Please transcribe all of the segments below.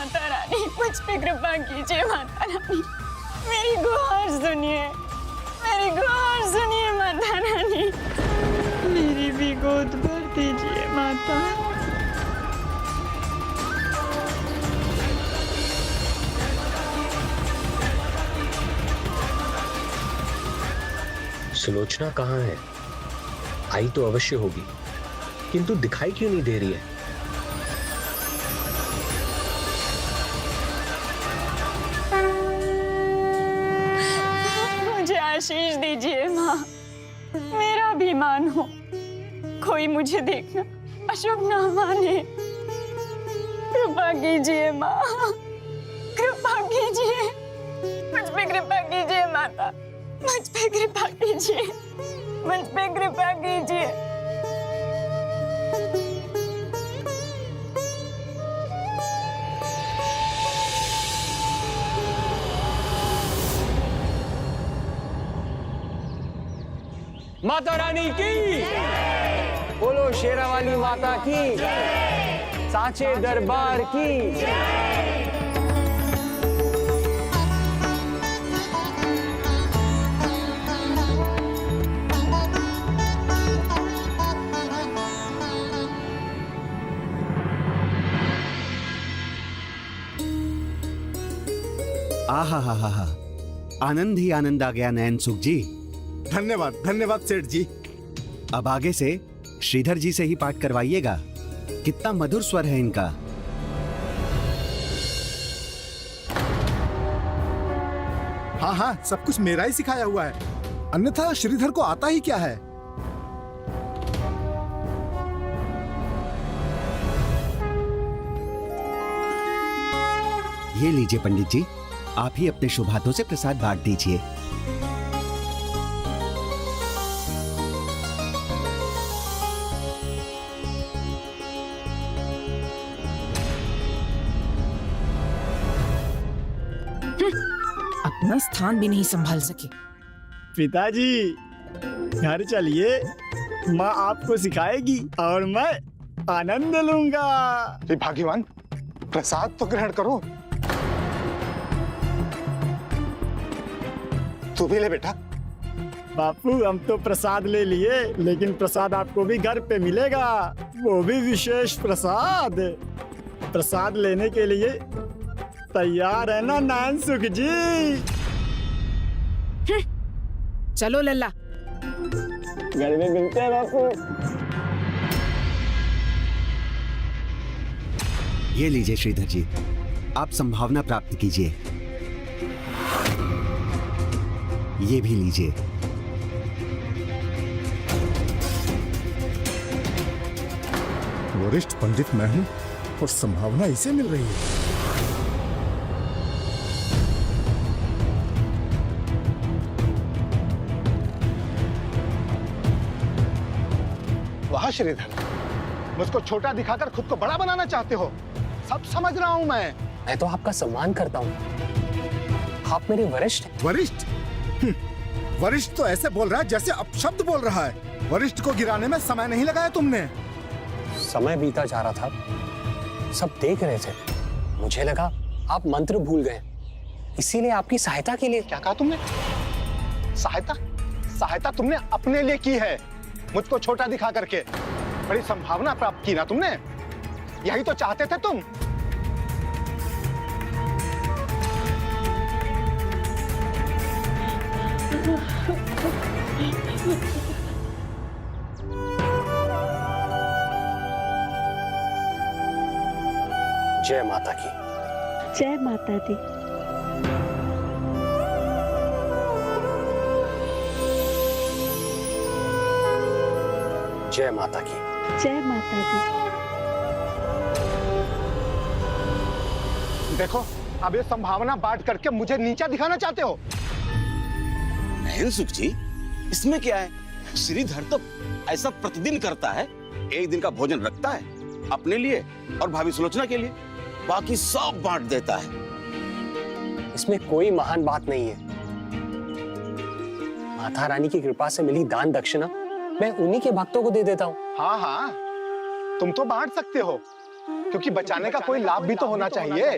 माता रानी, मुझ पे कृपा कीजिए माता रानी, मेरी गुहार सुनिए, मेरी गुहार सुनिए माता रानी, मेरी भी गोद भर दीजिए माता। सुलोचना कहाँ है? आई तो अवश्य होगी, किंतु दिखाई क्यों नहीं दे रही है? मुझे आशीष दीजिए माँ, मेरा अभिमान हो, कोई मुझे देखना अशुभ ना माने। कृपा कीजिए माँ, कृपा कीजिए, मुझ पे कृपा कीजिए माता, मुझ पे कृपा कीजिए, मुझ पे कृपा कीजिए। माता रानी की, बोलो शेरा वाली माता की, साचे दरबार की। आहा हा हा हा, आनंद ही आनंद आ गया नयन सुख जी। धन्यवाद धन्यवाद सेठ जी। अब आगे से श्रीधर जी से ही पाठ करवाइएगा, कितना मधुर स्वर है इनका। हाँ हाँ, सब कुछ मेरा ही सिखाया हुआ है, अन्यथा श्रीधर को आता ही क्या है। ये लीजिए पंडित जी, आप ही अपने शुभ हाथों से प्रसाद बांट दीजिए। अपना स्थान भी नहीं संभाल सके। पिताजी घर चलिए, माँ आपको सिखाएगी और मैं आनंद लूंगा। भाग्यवान, प्रसाद तो ग्रहण करो। तू भी ले बेटा। बापू हम तो प्रसाद ले लिए, लेकिन प्रसाद आपको भी घर पे मिलेगा, वो भी विशेष प्रसाद। प्रसाद लेने के लिए तैयार है ना नयन सुख जी? चलो लल्ला, घर में मिलते हैं बापू। ये लीजिए श्रीधर जी, आप संभावना प्राप्त कीजिए। ये भी लीजिए। वरिष्ठ पंडित मैं हूं और संभावना इसे मिल रही है। वाह श्रीधर, मुझको छोटा दिखाकर खुद को बड़ा बनाना चाहते हो। सब समझ रहा हूं मैं तो आपका सम्मान करता हूँ, आप मेरे वरिष्ठ हैं। वरिष्ठ? वरिष्ठ तो ऐसे बोल रहा है जैसे अपशब्द बोल रहा है। वरिष्ठ को गिराने में समय नहीं लगाया तुमने। समय बीता जा रहा था, सब देख रहे थे, मुझे लगा आप मंत्र भूल गए, इसीलिए आपकी सहायता के लिए। क्या कहा तुमने? सहायता? सहायता तुमने अपने लिए की है, मुझको छोटा दिखा करके। बड़ी संभावना प्राप्त की ना तुमने, यही तो चाहते थे तुम। जय माता की। जय माता दी। जय माता की। जय माता दी। देखो, अब ये संभावना बांट करके मुझे नीचा दिखाना चाहते हो। नयन सुख जी, इसमें क्या है? श्रीधर तो ऐसा प्रतिदिन करता है, एक दिन का भोजन रखता है अपने लिए और भाभी सुलोचना के लिए, बाकी सब बांट देता है। इसमें कोई महान बात नहीं है, माता रानी की कृपा से मिली दान दक्षिणा मैं उन्हीं के भक्तों को दे देता हूँ। हाँ हाँ, तुम तो बांट सकते हो, क्योंकि बचाने का कोई लाभ भी तो होना चाहिए।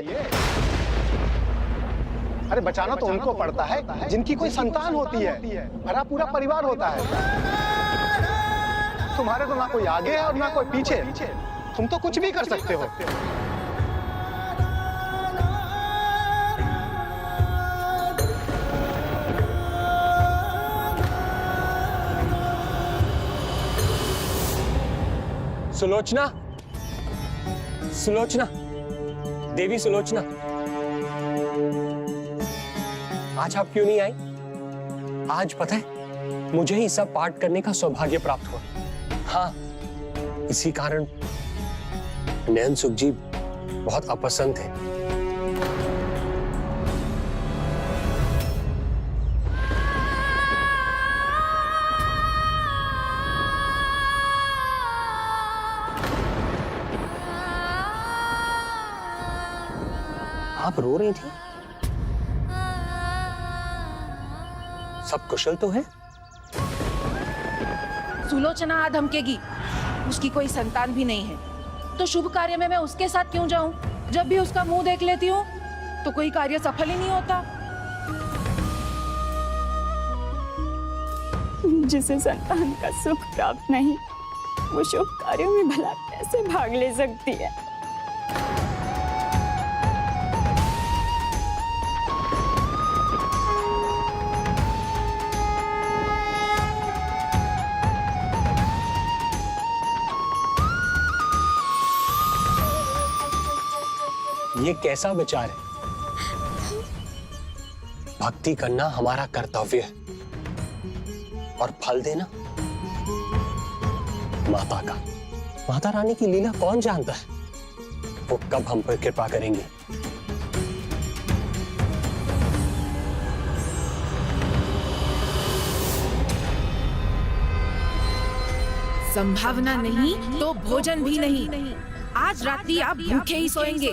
अरे बचाना तो उनको पड़ता है जिनकी कोई संतान होती है, भरा पूरा परिवार होता है। तुम्हारे तो ना कोई आगे है और ना कोई पीछे, तुम तो कुछ भी कर सकते हो। सुलोचना, सुलोचना, देवी सुलोचना, आज आप क्यों नहीं आई? आज पता है मुझे ही सब पाठ करने का सौभाग्य प्राप्त हुआ। हाँ, इसी कारण नयन सुख जी बहुत अपसंद थे। आप रो रही थी? सब कुशल तो है? सुलोचना आ धमकेगी, उसकी कोई संतान भी नहीं है तो शुभ कार्य में मैं उसके साथ क्यों जाऊं? जब भी उसका मुंह देख लेती हूँ तो कोई कार्य सफल ही नहीं होता। जिसे संतान का सुख प्राप्त नहीं, वो शुभ कार्यों में भला कैसे भाग ले सकती है? ये कैसा विचार है? भक्ति करना हमारा कर्तव्य है और फल देना माता का। माता रानी की लीला कौन जानता है? वो कब हम पर कृपा करेंगी। संभावना नहीं तो भोजन भी नहीं। आज रात्रि आप भूखे ही सोएंगे।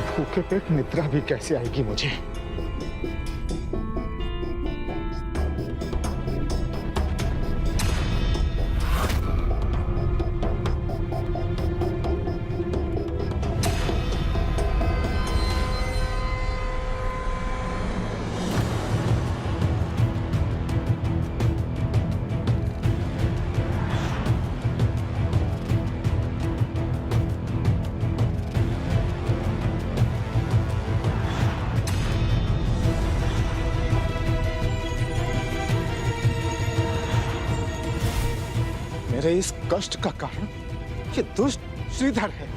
भूखे पेट निद्रा भी कैसे आएगी मुझे? मेरे इस कष्ट का कारण ये दुष्ट श्रीधर है।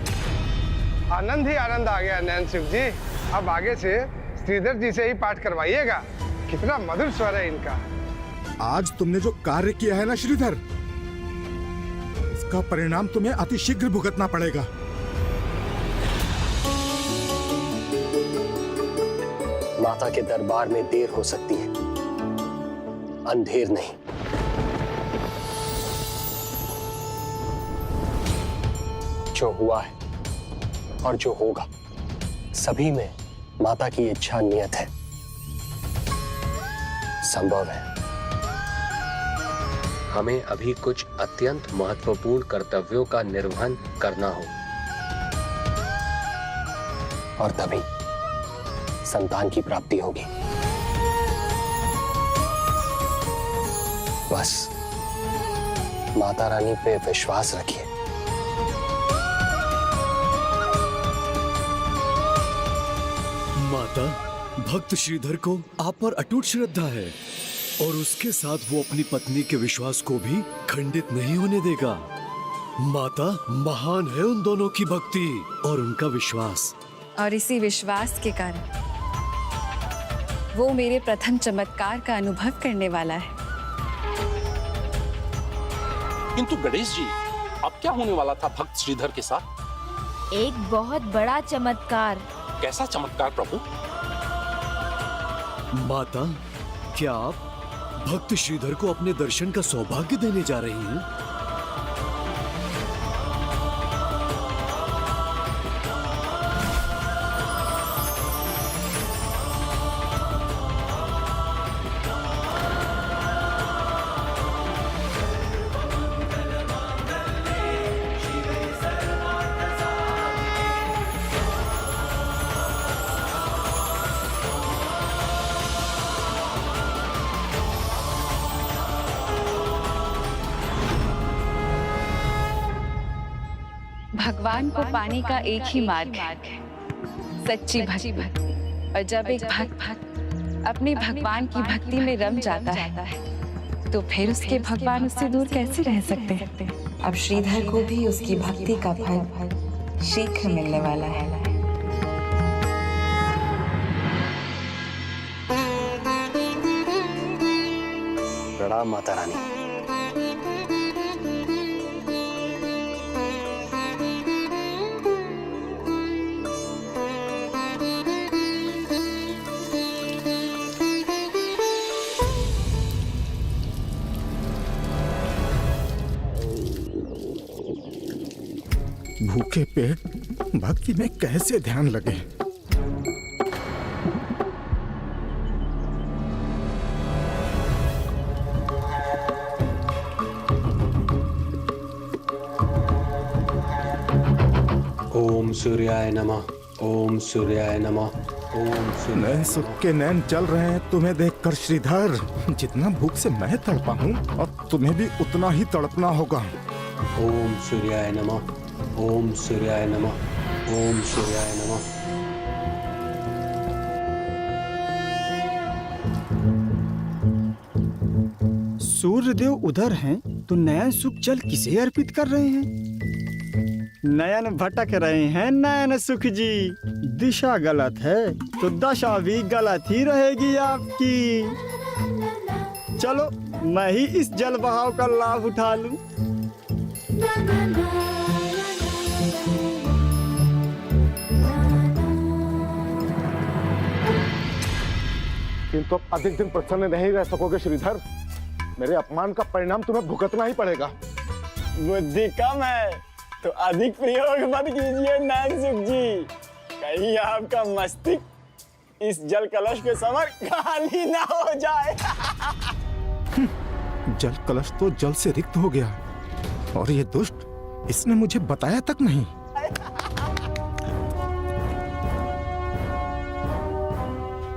आनंद ही आनंद आ गया नयन सुख जी। अब आगे से श्रीधर जी से ही पाठ करवाइएगा। कितना मधुर स्वर है इनका। आज तुमने जो कार्य किया है ना श्रीधर, इसका परिणाम तुम्हें अतिशीघ्र भुगतना पड़ेगा। माता के दरबार में देर हो सकती है, अंधेर नहीं। जो हुआ है और जो होगा, सभी में माता की इच्छा नियत है। संभव है हमें अभी कुछ अत्यंत महत्वपूर्ण कर्तव्यों का निर्वहन करना हो, और तभी संतान की प्राप्ति होगी। बस माता रानी पे विश्वास रखिए। माता, भक्त श्रीधर को आप पर अटूट श्रद्धा है और उसके साथ वो अपनी पत्नी के विश्वास को भी खंडित नहीं होने देगा। माता, महान है उन दोनों की भक्ति और उनका विश्वास, और इसी विश्वास के कारण वो मेरे प्रथम चमत्कार का अनुभव करने वाला है। किंतु गणेश जी, अब क्या होने वाला था भक्त श्रीधर के साथ? एक बहुत बड़ा चमत्कार। कैसा चमत्कार प्रभु? माता, क्या आप भक्त श्रीधर को अपने दर्शन का सौभाग्य देने जा रही हैं? भगवान को पाने का एक ही मार्ग है, सच्ची भक्ति। और जब एक भक्त अपने भगवान की भक्ति में रम जाता है तो फिर उसके भगवान उससे दूर कैसे रह सकते हैं। अब श्रीधर को भी उसकी भक्ति का फल शीघ्र मिलने वाला है। प्रणाम माता रानी। भूखे पेट भक्ति में कैसे ध्यान लगे। ओम सूर्याय नमः, ओम सूर्याय नमः, ओम सूर्याय नैन सुख के नैन चल रहे हैं तुम्हें देखकर श्रीधर। जितना भूख से मैं तड़पा हूँ और तुम्हें भी उतना ही तड़पना होगा। ओम सूर्याय नमः, ओम सूर्याय नमः, ओम सूर्याय नमः। सूर्यदेव उधर हैं तो नयन सुख जल किसे अर्पित कर रहे हैं? नयन भटक रहे हैं नयन सुख जी। दिशा गलत है तो दशा भी गलत ही रहेगी आपकी। चलो मैं ही इस जल बहाव का लाभ उठा लूं। किंतु अब अधिक दिन प्रसन्न नहीं रह सकोगे श्रीधर। मेरे अपमान का परिणाम तुम्हें भुगतना ही पड़ेगा। बुद्धि कम है तो अधिक प्रयोग मत कीजिए नयन सुख जी। कहीं आपका मस्तिष्क इस जल कलश के समर खाली ना हो जाए। जल कलश तो जल से रिक्त हो गया और ये दुष्ट इसने मुझे बताया तक नहीं।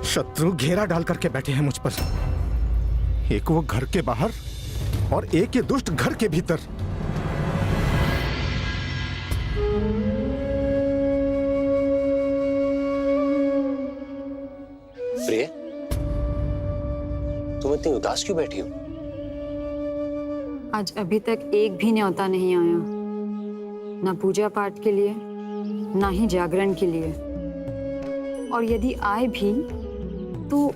शत्रु घेरा डाल करके बैठे हैं मुझ पर। एक वो घर के बाहर और एक ये दुष्ट घर के भीतर। प्रिय, तुम इतनी उदास क्यों बैठी हो? आज अभी तक एक भी न्योता नहीं आया, ना पूजा पाठ के लिए ना ही जागरण के लिए। और यदि आए भी तो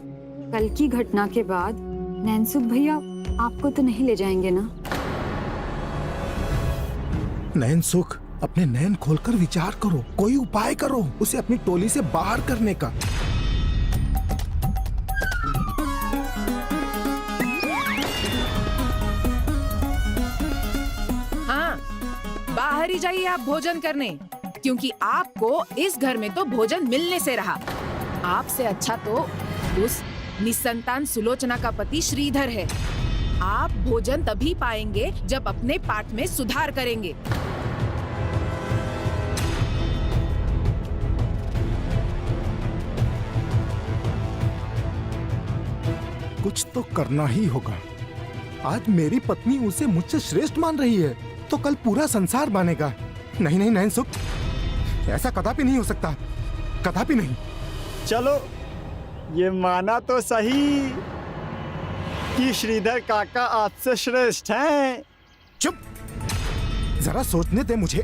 कल की घटना के बाद नैनसुख भैया आपको तो नहीं ले जाएंगे ना? नैन सुख, अपने नैन खोलकर विचार करो, कोई उपाय करो उसे अपनी टोली से बाहर करने का। हाँ, बाहर ही जाइए आप भोजन करने, क्योंकि आपको इस घर में तो भोजन मिलने से रहा। आपसे अच्छा तो उस निसंतान सुलोचना का पति श्रीधर है। आप भोजन तभी पाएंगे जब अपने पाठ में सुधार करेंगे। कुछ तो करना ही होगा। आज मेरी पत्नी उसे मुझसे श्रेष्ठ मान रही है तो कल पूरा संसार मानेगा। नहीं नहीं नैन सुख, ऐसा कदापि नहीं हो सकता, कदापि नहीं। चलो ये माना तो सही कि श्रीधर काका आपसे श्रेष्ठ हैं। चुप, जरा सोचने दे मुझे।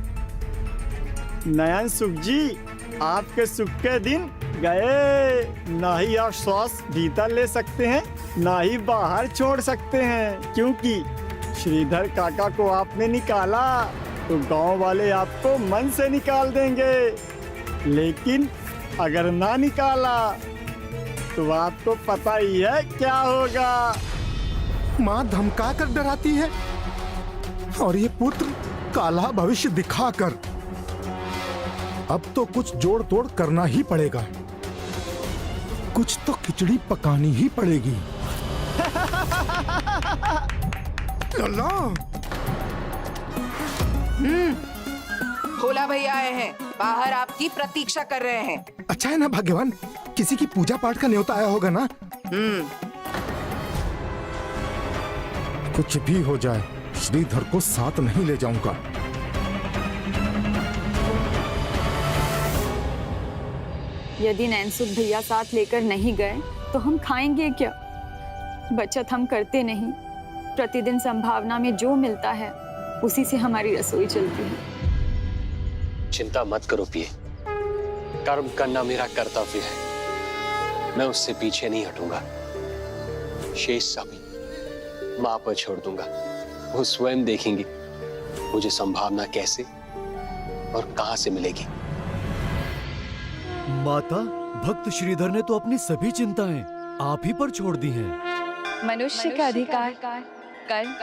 नयन सुख जी, आपके सुख के दिन गए। ना ही आप श्वास भीतर ले सकते हैं ना ही बाहर छोड़ सकते हैं, क्योंकि श्रीधर काका को आपने निकाला तो गांव वाले आपको मन से निकाल देंगे। लेकिन अगर ना निकाला तो आपको पता ही है क्या होगा। माँ धमका कर डराती है और ये पुत्र काला भविष्य दिखाकर। अब तो कुछ जोड़ तोड़ करना ही पड़ेगा, कुछ तो खिचड़ी पकानी ही पड़ेगी। अल्लाह! भोला भैया आए हैं, बाहर आपकी प्रतीक्षा कर रहे हैं। अच्छा है ना भाग्यवान, किसी की पूजा पाठ का न्योता आया होगा ना। कुछ भी हो जाए श्रीधर को साथ नहीं ले जाऊंगा। यदि नैनसुख भैया साथ लेकर नहीं गए तो हम खाएंगे क्या? बचत हम करते नहीं, प्रतिदिन संभावना में जो मिलता है उसी से हमारी रसोई चलती है। चिंता मत करो पिए, कर्म करना मेरा कर्तव्य है, मैं उससे पीछे नहीं हटूंगा। शेष सभी माँ पर छोड़ दूंगा, वो स्वयं देखेंगी मुझे संभावना कैसे और कहां से मिलेगी। माता, भक्त श्रीधर ने तो अपनी सभी चिंताएं आप ही पर छोड़ दी हैं। मनुष्य का अधिकार कर्म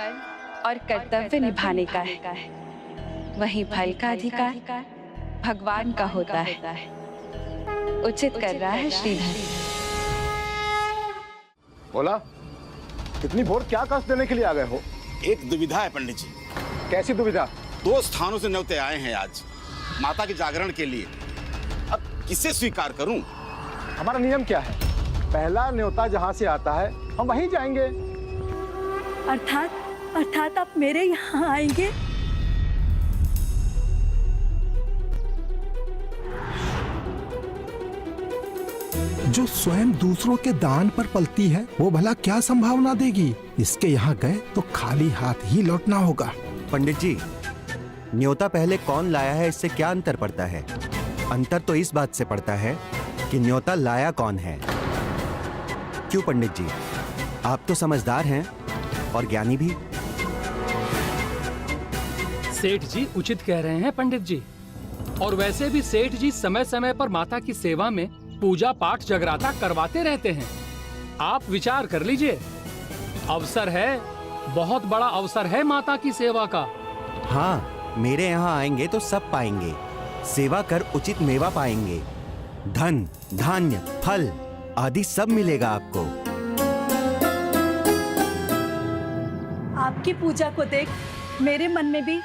और कर्तव्य निभाने का है, वहीं फल का अधिकार भगवान का होता है। उचित कर रहा है श्रीधर। बोला, इतनी भोर क्या कष्ट देने के लिए आ गए हो? एक दुविधा है पंडित जी। कैसी दुविधा? 2 स्थानों से न्योते आए हैं आज माता के जागरण के लिए। अब किसे स्वीकार करूं? हमारा नियम क्या है? पहला न्योता जहाँ से आता है हम वहीं जाएंगे। अर्थात आप मेरे यहाँ आएंगे? जो स्वयं दूसरों के दान पर पलती है वो भला क्या संभावना देगी? इसके यहाँ गए तो खाली हाथ ही लौटना होगा। पंडित जी, न्योता पहले कौन लाया है इससे क्या अंतर पड़ता है? अंतर तो इस बात से पड़ता है कि न्योता लाया कौन है। क्यों पंडित जी, आप तो समझदार हैं और ज्ञानी भी। सेठ जी उचित कह रहे हैं पंडित जी। और वैसे भी सेठ जी समय समय पर माता की सेवा में पूजा पाठ जगराता करवाते रहते हैं। आप विचार कर लीजिए, अवसर है, बहुत बड़ा अवसर है माता की सेवा का। हाँ, मेरे यहाँ आएंगे तो सब पाएंगे, सेवा कर उचित मेवा पाएंगे, धन धान्य फल आदि सब मिलेगा आपको। आपकी पूजा को देख मेरे मन में भी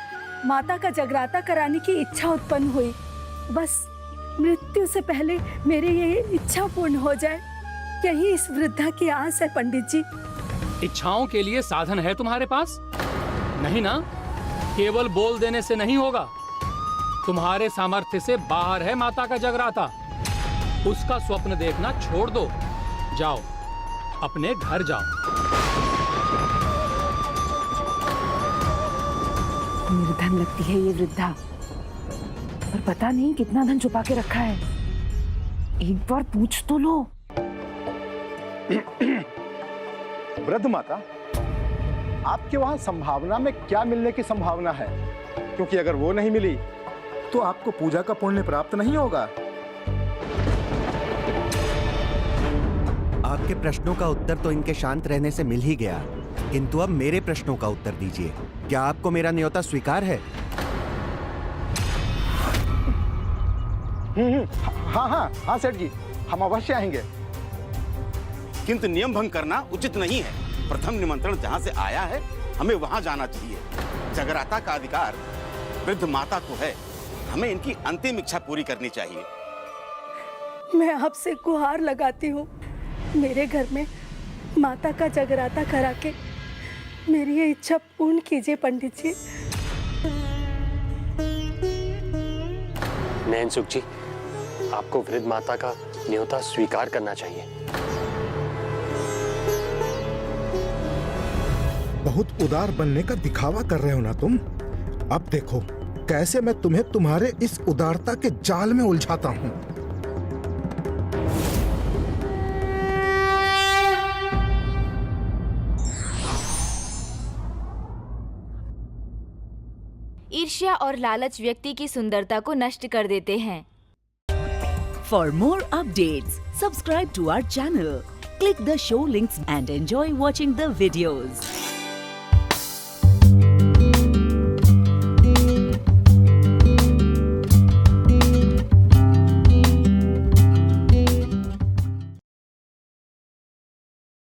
माता का जगराता कराने की इच्छा उत्पन्न हुई। बस मृत्यु से पहले मेरी ये इच्छा पूर्ण हो जाए, यही इस वृद्धा की आस है पंडित जी। इच्छाओं के लिए साधन है तुम्हारे पास? नहीं ना? केवल बोल देने से नहीं होगा, तुम्हारे सामर्थ्य से बाहर है माता का जगराता। उसका स्वप्न देखना छोड़ दो, जाओ अपने घर जाओ। निर्धन लगती है ये वृद्धा, पर पता नहीं कितना धन छुपा के रखा है। एक बार पूछ तो लो। वृद्ध माता, आपके वहां संभावना में क्या मिलने की संभावना है? क्योंकि अगर वो नहीं मिली तो आपको पूजा का पुण्य प्राप्त नहीं होगा। आपके प्रश्नों का उत्तर तो इनके शांत रहने से मिल ही गया, किंतु अब मेरे प्रश्नों का उत्तर दीजिए। क्या आपको मेरा न्योता स्वीकार है? हाँ सेठ जी, हम अवश्य आएंगे। किंतु नियम भंग करना उचित नहीं है। प्रथम निमंत्रण जहाँ से आया है हमें वहाँ जाना चाहिए। जगराता का अधिकार वृद्ध माता को है, हमें इनकी अंतिम इच्छा पूरी करनी चाहिए। मैं आपसे गुहार लगाती हूँ, मेरे घर में माता का जगराता करा के मेरी ये इच्छा पूर्ण कीजिए पंडित जी। नैनसुख जी, आपको वृद्ध माता का न्योता स्वीकार करना चाहिए। बहुत उदार बनने का दिखावा कर रहे हो ना तुम? अब देखो कैसे मैं तुम्हें तुम्हारे इस उदारता के जाल में उलझाता हूं। ईर्ष्या और लालच व्यक्ति की सुंदरता को नष्ट कर देते हैं। For more updates, subscribe to our channel, click the show links and enjoy watching the videos.